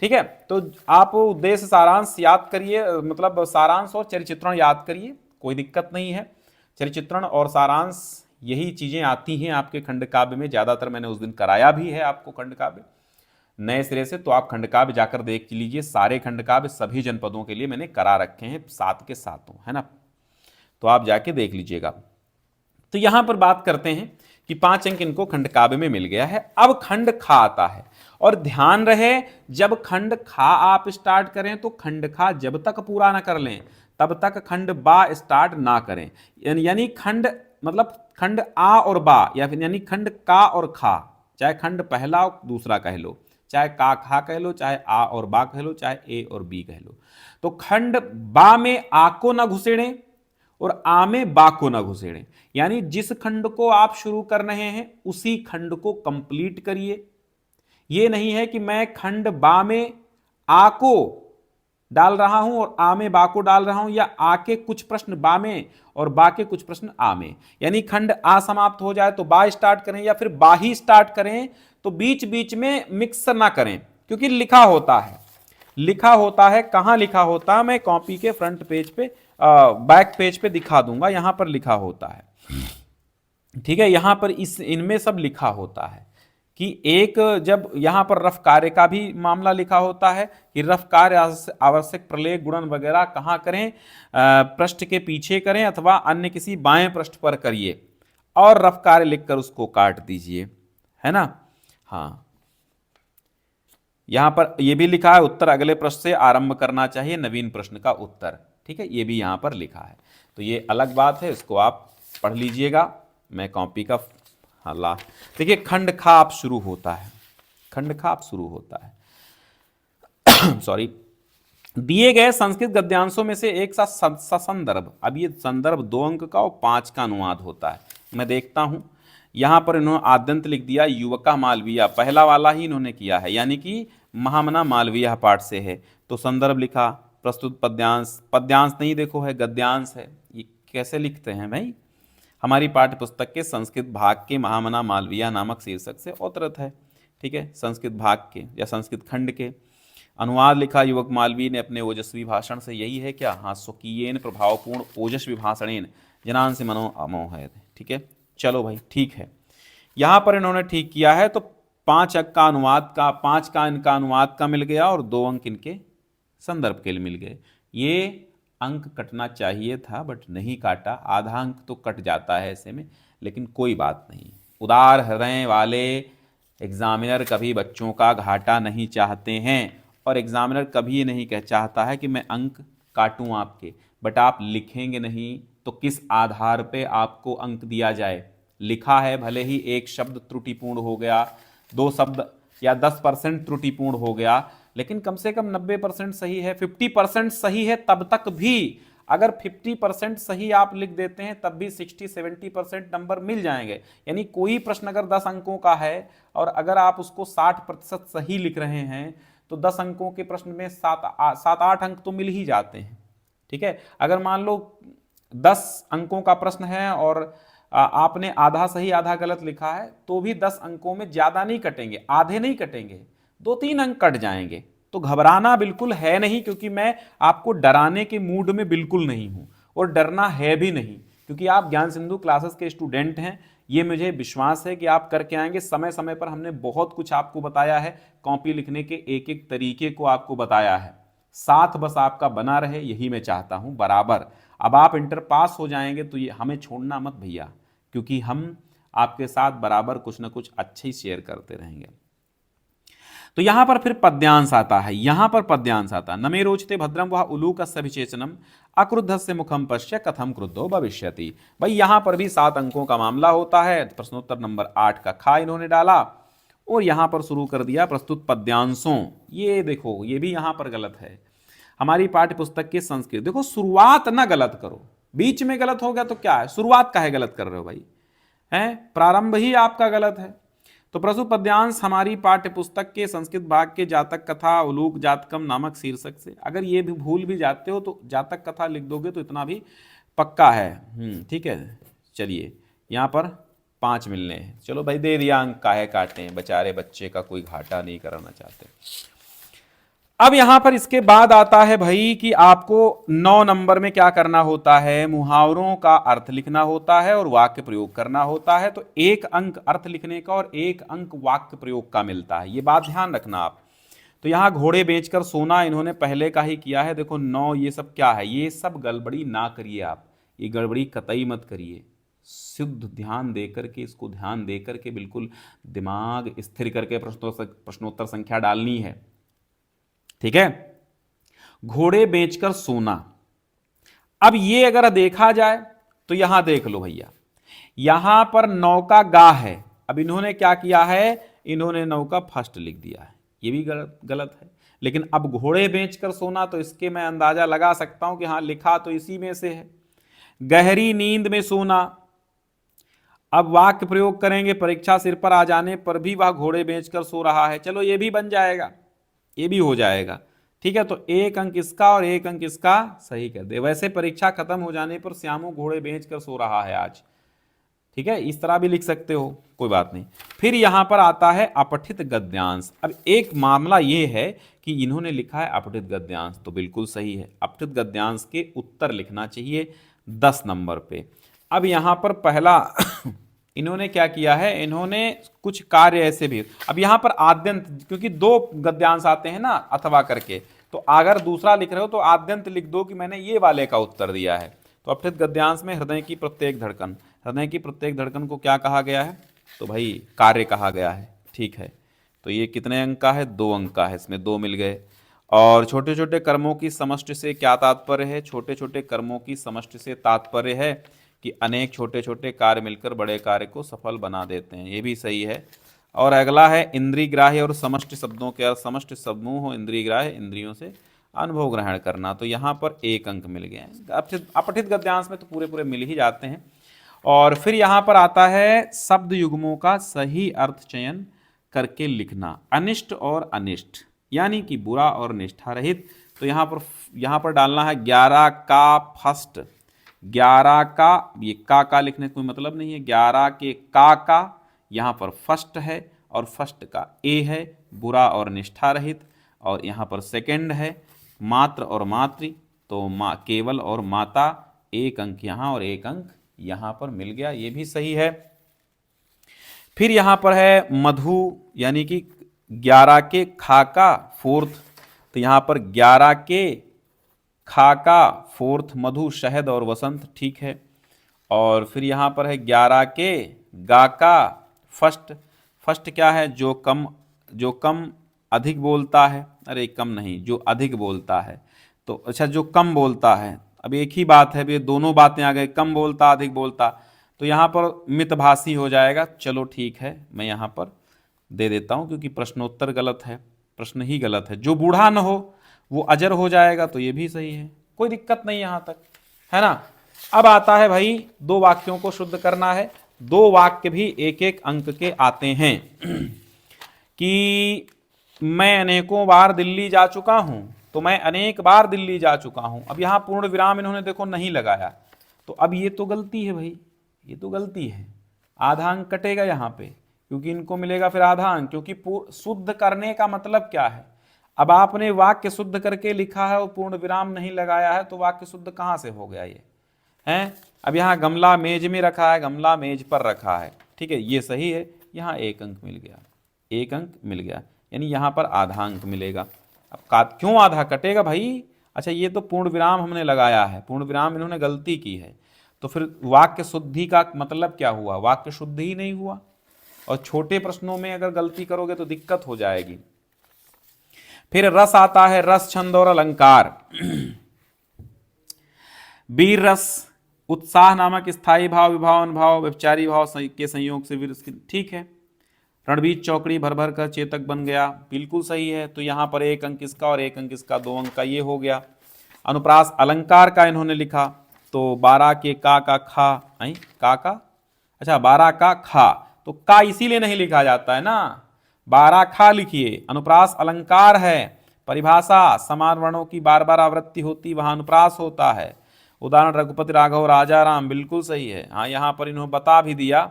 ठीक है, तो आप उद्देश्य सारांश याद करिए, मतलब सारांश और चरिचित्रण याद करिए, कोई दिक्कत नहीं है। चरिचित्रण और सारांश यही चीजें आती हैं आपके खंड काव्य में, ज्यादातर मैंने उस दिन कराया भी है आपको खंड काव्य नए सिरे से, तो आप खंड काव्य जाकर देख लीजिए। सारे खंड काव्य सभी जनपदों के लिए मैंने करा रखे हैं, 7 के 7, है ना, तो आप जाके देख लीजिएगा। तो यहां पर बात करते हैं कि 5 अंक इनको खंड काव्य में मिल गया है। अब खंड खा आता है, और ध्यान रहे जब खंड खा आप स्टार्ट करें तो खंड खा जब तक पूरा ना कर लें तब तक खंड बा स्टार्ट ना करें। यानी खंड मतलब खंड आ और बा, या फिर यानी खंड का और खा, चाहे खंड पहला और दूसरा कह लो, चाहे का खा कह लो, चाहे आ और बा कह लो, चाहे ए और बी कह लो। तो खंड बा में आ को ना घुसेड़ें और आ में बा को ना घुसेड़ें, यानी जिस खंड को आप शुरू कर रहे हैं उसी खंड को कंप्लीट करिए। यह नहीं है कि मैं खंड बा में आ को डाल रहा हूं और आ में बा को डाल रहा हूं, या आ के कुछ प्रश्न बा में और बा के कुछ प्रश्न आ में, यानी खंड आ समाप्त हो जाए तो बा स्टार्ट करें, या फिर बा ही स्टार्ट करें, तो बीच बीच में मिक्स ना करें, क्योंकि लिखा होता है, लिखा होता है, कहां लिखा होता है, मैं कॉपी के फ्रंट पेज पे बैक पेज पे दिखा दूंगा, यहां पर लिखा होता है। ठीक है, यहां पर इनमें सब लिखा होता है कि एक जब यहां पर रफ कार्य का भी मामला लिखा होता है कि रफ कार्य आवश्यक प्रलेख गुणन वगैरह कहां करें, पृष्ठ के पीछे करें अथवा अन्य किसी बाएं पृष्ठ पर करिए, और रफ कार्य लिखकर उसको काट दीजिए, है ना। हाँ, यहां पर यह भी लिखा है उत्तर अगले प्रश्न से आरंभ करना चाहिए, नवीन प्रश्न का उत्तर। ठीक है, ये भी यहां पर लिखा है, तो ये अलग बात है, इसको आप पढ़ लीजिएगा। मैं कॉपी का हाला, देखिए खंड खाप शुरू होता है, खंड खाप शुरू होता है सॉरी, दिए गए संस्कृत गद्यांशों में से एक सा संदर्भ, अब ये संदर्भ 2 अंक का और 5 का अनुवाद होता है। मैं देखता हूं यहां पर इन्होंने आद्यंत लिख दिया युवका मालवीय, पहला वाला ही इन्होंने किया है, यानी कि महामना मालवीय पाठ से है, तो संदर्भ लिखा, प्रस्तुत पद्यांश, पद्यांश नहीं देखो है गद्यांश है, ये कैसे लिखते हैं भाई, हमारी पाठ्य पुस्तक के संस्कृत भाग के महामना मालवीय नामक शीर्षक से अवतरित है। ठीक है, संस्कृत भाग के या संस्कृत खंड के अनुवाद लिखा युवक मालवीय ने अपने ओजस्वी भाषण से, यही है क्या, हाँ, स्वकीयेन प्रभावपूर्ण ओजस्वी भाषणेन जनान से मनो अमोह है। ठीक है, चलो भाई ठीक है, यहां पर इन्होंने ठीक किया है, तो 5 अंक का अनुवाद का, 5 का इनका अनुवाद का मिल गया और 2 अंक इनके संदर्भ के लिए मिल गए। ये अंक कटना चाहिए था बट नहीं काटा, आधा अंक तो कट जाता है ऐसे में, लेकिन कोई बात नहीं, उदार हृदय वाले एग्जामिनर कभी बच्चों का घाटा नहीं चाहते हैं और एग्जामिनर कभी ये नहीं कह चाहता है कि मैं अंक काटूं आपके, बट आप लिखेंगे नहीं तो किस आधार पे आपको अंक दिया जाए। लिखा है, भले ही एक शब्द त्रुटिपूर्ण हो गया, दो शब्द या 10% त्रुटिपूर्ण हो गया, लेकिन कम से कम 90% सही है, 50% सही है, तब तक भी अगर 50% सही आप लिख देते हैं तब भी 60-70% नंबर मिल जाएंगे। यानी कोई प्रश्न अगर 10 अंकों का है और अगर आप उसको 60% सही लिख रहे हैं तो 10 अंकों के प्रश्न में 7-8 अंक तो मिल ही जाते हैं। ठीक है, अगर मान लो 10 अंकों का प्रश्न है और आपने आधा सही आधा गलत लिखा है तो भी 10 अंकों में ज्यादा नहीं कटेंगे, आधे नहीं कटेंगे, 2-3 अंक कट जाएंगे। तो घबराना बिल्कुल है नहीं, क्योंकि मैं आपको डराने के मूड में बिल्कुल नहीं हूं और डरना है भी नहीं, क्योंकि आप ज्ञान सिंधु क्लासेस के स्टूडेंट हैं। ये मुझे विश्वास है कि आप करके आएंगे। समय समय पर हमने बहुत कुछ आपको बताया है, कॉपी लिखने के एक एक तरीके को आपको बताया है। साथ बस आपका बना रहे, यही मैं चाहता हूं बराबर। अब आप इंटर पास हो जाएंगे तो ये हमें छोड़ना मत भैया, क्योंकि हम आपके साथ बराबर कुछ ना कुछ अच्छे ही शेयर करते रहेंगे। तो यहां पर फिर पद्यांश आता है, यहां पर पद्यांश आता है, नमे रोचते भद्रम वह उलूकस्य विशेषणम अक्रुद्धस्य मुखम पश्य कथम क्रुद्धो भविष्यति। भाई यहां पर भी 7 अंकों का मामला होता है। प्रश्नोत्तर नंबर 8 का खा इन्होंने डाला और यहां पर शुरू कर दिया प्रस्तुत पद्यांशों। ये देखो, ये भी यहां पर गलत है। हमारी पाठ्य पुस्तक की संस्कृत, देखो शुरुआत ना गलत करो, बीच में गलत हो गया तो क्या है, शुरुआत काहे गलत कर रहे हो भाई, हैं, प्रारंभ ही आपका गलत है। तो प्रस्तुत पद्यांश हमारी पाठ्य पुस्तक के संस्कृत भाग के जातक कथा उलूक जातकम नामक शीर्षक से, अगर ये भी भूल भी जाते हो तो जातक कथा लिख दोगे तो इतना भी पक्का है। ठीक है, चलिए यहाँ पर 5 मिलने हैं, चलो भाई दे दिया अंक, काहे काटे हैं, बेचारे बच्चे का कोई घाटा नहीं कराना चाहते। अब यहां पर इसके बाद आता है भाई कि आपको 9 नंबर में क्या करना होता है, मुहावरों का अर्थ लिखना होता है और वाक्य प्रयोग करना होता है। तो 1 अंक अर्थ लिखने का और 1 अंक वाक्य प्रयोग का मिलता है, ये बात ध्यान रखना आप। तो यहां घोड़े बेचकर सोना इन्होंने पहले का ही किया है। देखो 9 ये सब क्या है, ये सब गड़बड़ी ना करिए आप, ये गड़बड़ी कतई मत करिए। शुद्ध ध्यान देकर के, इसको ध्यान देकर के बिल्कुल दिमाग स्थिर करके प्रश्नोत्तर संख्या डालनी है। ठीक है, घोड़े बेचकर सोना। अब ये अगर देखा जाए तो यहां देख लो भैया, यहां पर नौका गा है, अब इन्होंने क्या किया है, इन्होंने नौका फर्स्ट लिख दिया है, ये भी गलत है। लेकिन अब घोड़े बेचकर सोना, तो इसके मैं अंदाजा लगा सकता हूं कि हाँ लिखा तो इसी में से है। गहरी नींद में सोना, अब वाक्य प्रयोग करेंगे, परीक्षा सिर पर आ जाने पर भी वह घोड़े बेचकर सो रहा है, चलो ये भी बन जाएगा, ये भी हो जाएगा। ठीक है, तो 1 अंक इसका और 1 अंक इसका सही कर दे। वैसे परीक्षा खत्म हो जाने पर श्यामू घोड़े बेचकर सो रहा है आज। ठीक है, इस तरह भी लिख सकते हो, कोई बात नहीं। फिर यहां पर आता है अपठित गद्यांश। अब एक मामला यह है कि इन्होंने लिखा है अपठित गद्यांश, तो बिल्कुल सही है, अपठित गद्यांश के उत्तर लिखना चाहिए 10 नंबर पे। अब यहां पर पहला इन्होंने क्या किया है, इन्होंने कुछ कार्य ऐसे भी, अब यहां पर आद्यंत, क्योंकि 2 गद्यांश आते हैं ना अथवा करके, तो अगर दूसरा लिख रहे हो तो आद्यंत लिख दो कि मैंने ये वाले का उत्तर दिया है। तो अपठित गद्यांश में हृदय की प्रत्येक धड़कन, हृदय की प्रत्येक धड़कन को क्या कहा गया है, तो भाई कार्य कहा गया है। ठीक है, तो ये कितने अंक का है, 2 अंक का है, इसमें 2 मिल गए। और छोटे छोटे कर्मों की समष्टि से क्या तात्पर्य है, छोटे छोटे कर्मों की समष्टि से तात्पर्य है कि अनेक छोटे छोटे कार्य मिलकर बड़े कार्य को सफल बना देते हैं, ये भी सही है। और अगला है इंद्रिय ग्राह्य और समष्टि शब्दों के अर्थ, समष्टि समूह इंद्रिय ग्राह्य, इंद्रियों से अनुभव ग्रहण करना, तो यहाँ पर 1 अंक मिल गए हैं। अपठित गद्यांश में तो पूरे पूरे मिल ही जाते हैं। और फिर यहाँ पर आता है शब्द युग्मों का सही अर्थ चयन करके लिखना, अनिष्ट और अनिष्ट, यानी कि बुरा और निष्ठा रहित। तो यहाँ पर डालना है 11 का फर्स्ट, 11 का, ये का लिखने का कोई मतलब नहीं है, 11 के का यहाँ पर फर्स्ट है और फर्स्ट का ए है, बुरा और निष्ठा रहित। और यहाँ पर सेकंड है मात्र और मातृ, तो केवल और माता, 1 अंक यहाँ और 1 अंक यहाँ पर मिल गया, ये भी सही है। फिर यहाँ पर है मधु, यानी कि 11 के खा का फोर्थ, तो यहाँ पर 11 के खा का फोर्थ मधु, शहद और वसंत, ठीक है। और फिर यहाँ पर है 11 के गा का फर्स्ट, फर्स्ट क्या है, जो कम अधिक बोलता है, अरे कम नहीं, जो अधिक बोलता है, तो अच्छा जो कम बोलता है, अब एक ही बात है, अब ये दोनों बातें आ गई, कम बोलता अधिक बोलता, तो यहाँ पर मितभाषी हो जाएगा। चलो ठीक है, मैं यहाँ पर दे देता हूँ क्योंकि प्रश्नोत्तर गलत है, प्रश्न ही गलत है। जो बूढ़ा न हो वो अजर हो जाएगा, तो ये भी सही है, कोई दिक्कत नहीं यहाँ तक, है ना। अब आता है भाई दो वाक्यों को शुद्ध करना है। दो वाक्य भी एक एक अंक के आते हैं कि मैं अनेकों बार दिल्ली जा चुका हूं, तो मैं अनेक बार दिल्ली जा चुका हूं। अब यहां पूर्ण विराम इन्होंने देखो नहीं लगाया, तो अब ये तो गलती है भाई, ये तो गलती है, आधा अंक कटेगा यहां पे, क्योंकि इनको मिलेगा फिर आधा अंक, क्योंकि शुद्ध करने का मतलब क्या है। अब आपने वाक्य शुद्ध करके लिखा है और पूर्ण विराम नहीं लगाया है, तो वाक्य शुद्ध कहां से हो गया ये है। अब यहाँ गमला मेज में रखा है, गमला मेज पर रखा है, ठीक है, ये सही है, यहाँ एक अंक मिल गया, एक अंक मिल गया, यानी यहाँ पर आधा अंक मिलेगा। अब क्यों आधा कटेगा भाई, अच्छा ये तो पूर्ण विराम हमने लगाया है, पूर्ण विराम इन्होंने गलती की है, तो फिर वाक्य शुद्धि का मतलब क्या हुआ, वाक्य शुद्ध ही नहीं हुआ। और छोटे प्रश्नों में अगर गलती करोगे तो दिक्कत हो जाएगी। फिर रस आता है, रस छंद और अलंकार। वीर रस उत्साह नामक स्थायी भाव, विभाव, अनुभाव, व्यभिचारी भाव के संयोग से वीर, ठीक है। रणबीर चौकड़ी भर भर कर चेतक बन गया, बिल्कुल सही है, तो यहाँ पर एक अंक इसका और एक अंक इसका, दो अंक का ये हो गया। अनुप्रास अलंकार का इन्होंने लिखा, तो 12 के का खा, का अच्छा 12 का खा, तो का इसीलिए नहीं लिखा जाता है ना, 12 खा लिखिए, अनुप्रास अलंकार है। परिभाषा, समान वर्णों की बार बार आवृत्ति होती वहां अनुप्रास होता है। उदाहरण रघुपति, राघव, राजा राम, बिल्कुल सही है। हाँ, यहाँ पर इन्होंने बता भी दिया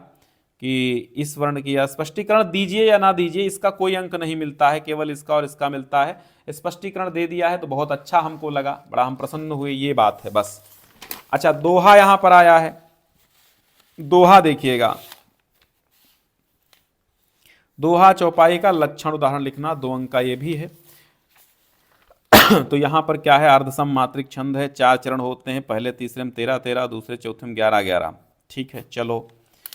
कि इस वर्ण की स्पष्टीकरण दीजिए या ना दीजिए, इसका कोई अंक नहीं मिलता है, केवल इसका और इसका मिलता है। स्पष्टीकरण दे दिया है तो बहुत अच्छा हमको लगा, बड़ा हम प्रसन्न हुए, ये बात है बस। अच्छा, दोहा यहां पर आया है, दोहा देखिएगा, दोहा चौपाई का लक्षण उदाहरण लिखना, 2 अंक का ये भी है। तो यहां पर क्या है, अर्धसम मात्रिक छंद है, 4 चरण होते हैं, पहले तीसरे में 13 13, दूसरे चौथे में 11 11, ठीक है। चलो,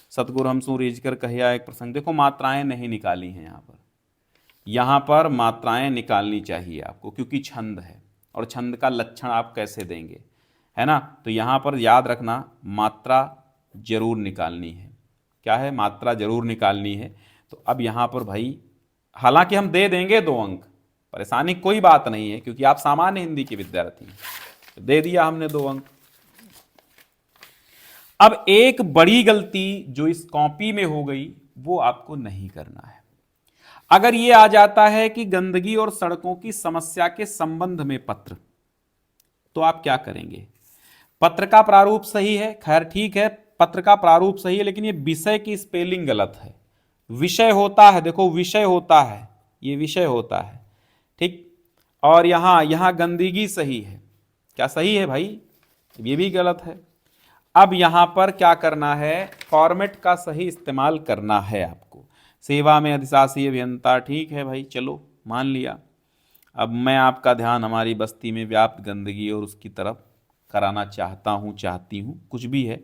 सतगुरु हमसू रीझ कर कहिया एक प्रसंग, देखो मात्राएं नहीं निकाली हैं यहाँ पर मात्राएं निकालनी चाहिए आपको, क्योंकि छंद है और छंद का लक्षण आप कैसे देंगे, है ना। तो यहाँ पर याद रखना, मात्रा जरूर निकालनी है, क्या है, मात्रा जरूर निकालनी है। तो अब यहाँ पर भाई, हालांकि हम दे देंगे 2 अंक, परेशानी कोई बात नहीं है, क्योंकि आप सामान्य हिंदी के विद्यार्थी हैं, तो दे दिया हमने 2 अंक। अब एक बड़ी गलती जो इस कॉपी में हो गई वो आपको नहीं करना है। अगर ये आ जाता है कि गंदगी और सड़कों की समस्या के संबंध में पत्र, तो आप क्या करेंगे। पत्र का प्रारूप सही है, खैर ठीक है, पत्र का प्रारूप सही है, लेकिन ये विषय की स्पेलिंग गलत है। विषय होता है, देखो विषय होता है, ये विषय होता है, ठीक। और यहां गंदगी सही है, क्या सही है भाई, ये भी गलत है। अब यहां पर क्या करना है, फॉर्मेट का सही इस्तेमाल करना है आपको। सेवा में अधिशासी अभियंता, ठीक है भाई, चलो मान लिया। अब मैं आपका ध्यान हमारी बस्ती में व्याप्त गंदगी और उसकी तरफ कराना चाहता हूं, चाहती हूं, कुछ भी है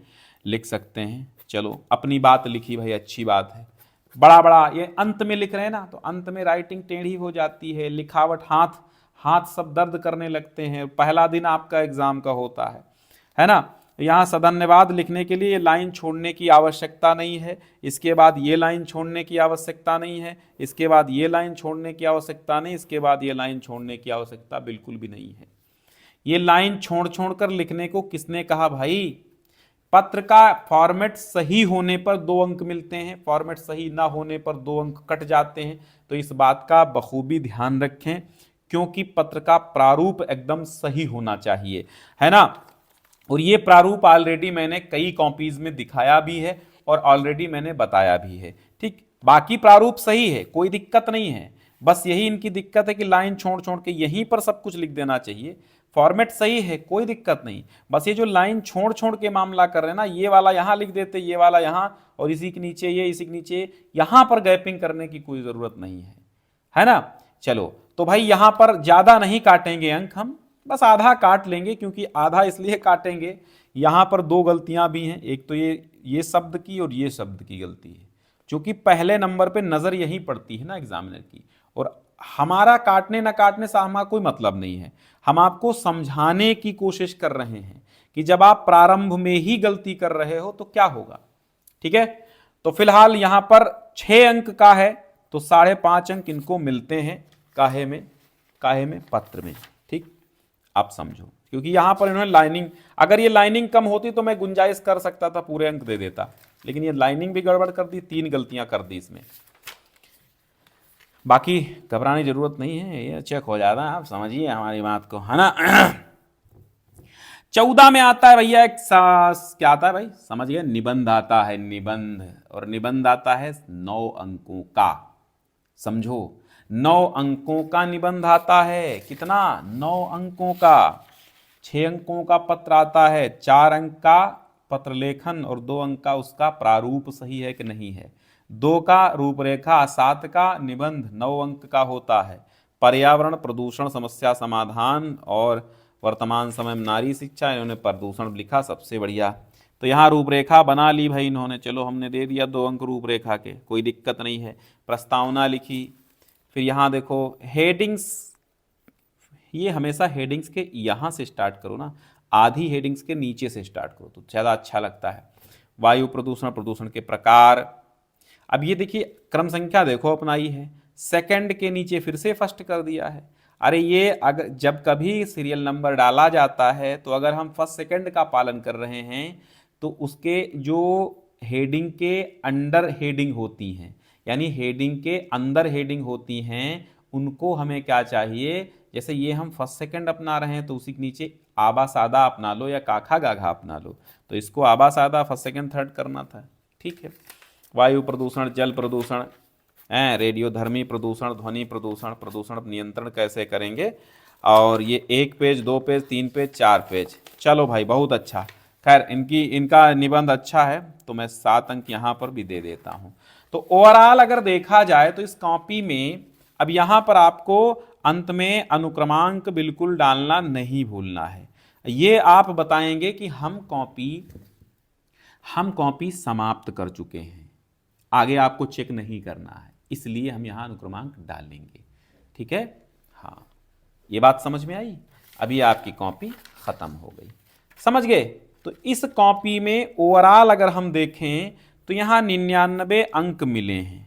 लिख सकते हैं। चलो, अपनी बात लिखी भाई, अच्छी बात है। बड़ा बड़ा ये अंत में लिख रहे हैं ना, तो अंत में राइटिंग टेढ़ी हो जाती है, लिखावट, हाथ सब दर्द करने लगते हैं। पहला दिन आपका एग्जाम का होता है ना। यहाँ सधन्यवाद लिखने के लिए ये लाइन छोड़ने की आवश्यकता नहीं है, इसके बाद ये लाइन छोड़ने की आवश्यकता नहीं है, इसके बाद ये लाइन छोड़ने की आवश्यकता नहीं, इसके बाद ये लाइन छोड़ने की आवश्यकता बिल्कुल भी नहीं है। ये लाइन छोड़ कर लिखने को किसने कहा भाई। पत्र का फॉर्मेट सही होने पर 2 अंक मिलते हैं, फॉर्मेट सही ना होने पर 2 अंक कट जाते हैं। तो इस बात का बखूबी ध्यान रखें, क्योंकि पत्र का प्रारूप एकदम सही होना चाहिए, है ना। और ये प्रारूप ऑलरेडी मैंने कई कॉपीज में दिखाया भी है और ऑलरेडी मैंने बताया भी है, ठीक। बाकी प्रारूप सही है, कोई दिक्कत नहीं है, बस यही इनकी दिक्कत है कि लाइन छोड़ के यहीं पर सब कुछ लिख देना चाहिए। फॉर्मेट सही है, कोई दिक्कत नहीं, बस ये जो लाइन छोड़ के मामला कर रहे हैं ना, ये वाला यहाँ लिख देते, ये वाला यहाँ, और इसी के नीचे ये, इसी के नीचे, यहाँ पर गैपिंग करने की कोई जरूरत नहीं है ना। चलो, तो भाई यहाँ पर ज्यादा नहीं काटेंगे अंक हम, बस आधा काट लेंगे, क्योंकि आधा इसलिए काटेंगे, यहां पर 2 गलतियां भी हैं, एक तो ये शब्द की और ये शब्द की गलती है, क्योंकि पहले नंबर पे नजर यही पड़ती है ना एग्जामिनर की, और हमारा काटने ना काटने से हमारा कोई मतलब नहीं है। हम आपको समझाने की कोशिश कर रहे हैं कि जब आप प्रारंभ में ही गलती कर रहे हो तो क्या होगा। ठीक है, तो फिलहाल यहां पर 6 अंक का है तो 5.5 अंक इनको मिलते हैं काहे में पत्र में। ठीक, आप समझो, क्योंकि यहां पर इन्होंने लाइनिंग, अगर ये लाइनिंग कम होती तो मैं गुंजाइश कर सकता था, पूरे अंक दे देता, लेकिन ये लाइनिंग भी गड़बड़ कर दी, 3 गलतियां कर दी इसमें। बाकी घबराने की जरूरत नहीं है, ये चेक हो जाता है, आप समझिए हमारी बात को, है ना। 14 में आता है भैया एक क्या आता है भाई, समझ गए, निबंध आता है, निबंध, और निबंध आता है 9 अंकों का। समझो, 9 अंकों का निबंध आता है, कितना, 9 अंकों का। 6 अंकों का पत्र आता है, 4 अंक का पत्र लेखन और 2 अंक का उसका प्रारूप सही है कि नहीं है, 2 का रूपरेखा, 7 का निबंध, 9 अंक का होता है पर्यावरण प्रदूषण समस्या समाधान और वर्तमान समय में नारी शिक्षा। इन्होंने प्रदूषण लिखा, सबसे बढ़िया। तो यहाँ रूपरेखा बना ली भाई इन्होंने, चलो हमने दे दिया 2 अंक रूपरेखा के, कोई दिक्कत नहीं है। प्रस्तावना लिखी, फिर यहाँ देखो हेडिंग्स, ये हमेशा हेडिंग्स के यहाँ से स्टार्ट करो ना, आधी हेडिंग्स के नीचे से स्टार्ट करो तो ज़्यादा अच्छा लगता है। वायु प्रदूषण, प्रदूषण के प्रकार। अब ये देखिए क्रम संख्या देखो अपनाई है, सेकंड के नीचे फिर से फर्स्ट कर दिया है। अरे ये अगर जब कभी सीरियल नंबर डाला जाता है तो अगर हम फर्स्ट सेकंड का पालन कर रहे हैं तो उसके जो हेडिंग के अंडर हेडिंग होती हैं, यानी हेडिंग के अंदर हेडिंग होती हैं, उनको हमें क्या चाहिए, जैसे ये हम फर्स्ट सेकंड अपना रहे हैं तो उसी के नीचे आबा सादा अपना लो या काखा गाघा अपना लो, तो इसको आबा सादा फर्स्ट सेकंड थर्ड करना था। ठीक है, वायु प्रदूषण, जल प्रदूषण, रेडियोधर्मी प्रदूषण, ध्वनि प्रदूषण, प्रदूषण नियंत्रण कैसे करेंगे, और ये 1 पेज 2 पेज 3 पेज 4 पेज। चलो भाई बहुत अच्छा, खैर इनका निबंध अच्छा है तो मैं 7 अंक यहाँ पर भी दे देता हूँ। तो ओवरऑल अगर देखा जाए तो इस कॉपी में अब यहाँ पर आपको अंत में अनुक्रमांक बिल्कुल डालना नहीं भूलना है। ये आप बताएंगे कि हम कॉपी समाप्त कर चुके हैं, आगे आपको चेक नहीं करना है, इसलिए हम यहाँ अनुक्रमांक डालेंगे। ठीक है, हाँ, ये बात समझ में आई। अभी आपकी कॉपी खत्म हो गई, समझ गए। तो इस कॉपी में ओवरऑल अगर हम देखें तो यहाँ 99 अंक मिले हैं।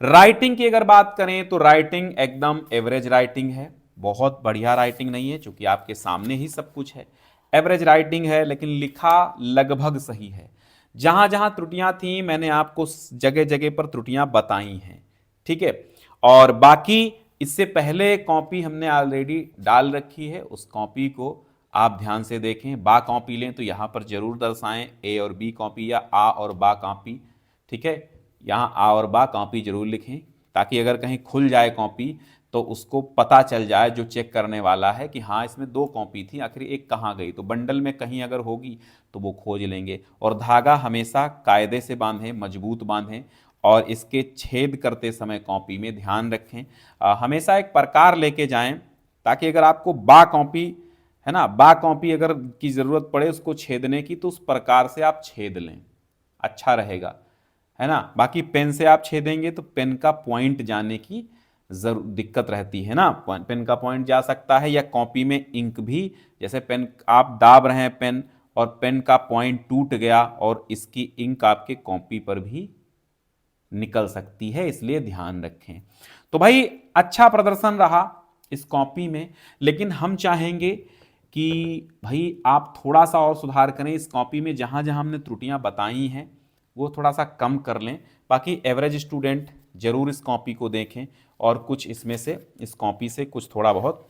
राइटिंग की अगर बात करें तो राइटिंग एकदम एवरेज राइटिंग है, बहुत बढ़िया राइटिंग नहीं है, क्योंकि आपके सामने ही सब कुछ है। एवरेज राइटिंग है, लेकिन लिखा लगभग सही है। जहां जहां त्रुटियां थी मैंने आपको जगह जगह पर त्रुटियां बताई हैं। ठीक है, और बाकी इससे पहले कॉपी हमने ऑलरेडी डाल रखी है, उस कॉपी को आप ध्यान से देखें। बा कॉपी लें तो यहां पर जरूर दर्शाएं, ए और बी कॉपी या आ और बा कॉपी। ठीक है, यहाँ आ और बा कॉपी जरूर लिखें, ताकि अगर कहीं खुल जाए कॉपी तो उसको पता चल जाए जो चेक करने वाला है कि हाँ इसमें 2 कॉपी थी, आखिर एक कहाँ गई, तो बंडल में कहीं अगर होगी तो वो खोज लेंगे। और धागा हमेशा कायदे से बांधें, मजबूत बांधें, और इसके छेद करते समय कॉपी में ध्यान रखें। हमेशा एक प्रकार लेके जाएं, ताकि अगर आपको बा कॉपी है ना, बा कॉपी अगर की ज़रूरत पड़े उसको छेदने की तो उस प्रकार से आप छेद लें, अच्छा रहेगा, है ना। बाकी पेन से आप छेदेंगे तो पेन का पॉइंट जाने की जरूर दिक्कत रहती है ना, पेन का पॉइंट जा सकता है, या कॉपी में इंक भी, जैसे पेन आप दाब रहे हैं पेन और पेन का पॉइंट टूट गया और इसकी इंक आपके कॉपी पर भी निकल सकती है, इसलिए ध्यान रखें। तो भाई अच्छा प्रदर्शन रहा इस कॉपी में, लेकिन हम चाहेंगे कि भाई आप थोड़ा सा और सुधार करें इस कॉपी में, जहां जहां हमने त्रुटियां बताई हैं वो थोड़ा सा कम कर लें। बाकी एवरेज स्टूडेंट जरूर इस कॉपी को देखें और कुछ इसमें से, इस कॉपी से कुछ थोड़ा बहुत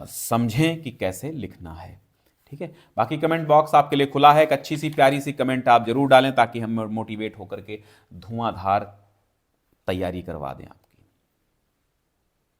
समझें कि कैसे लिखना है। ठीक है, बाकी कमेंट बॉक्स आपके लिए खुला है, एक अच्छी सी प्यारी सी कमेंट आप जरूर डालें ताकि हम मोटिवेट होकर के धुआंधार तैयारी करवा दें आपको।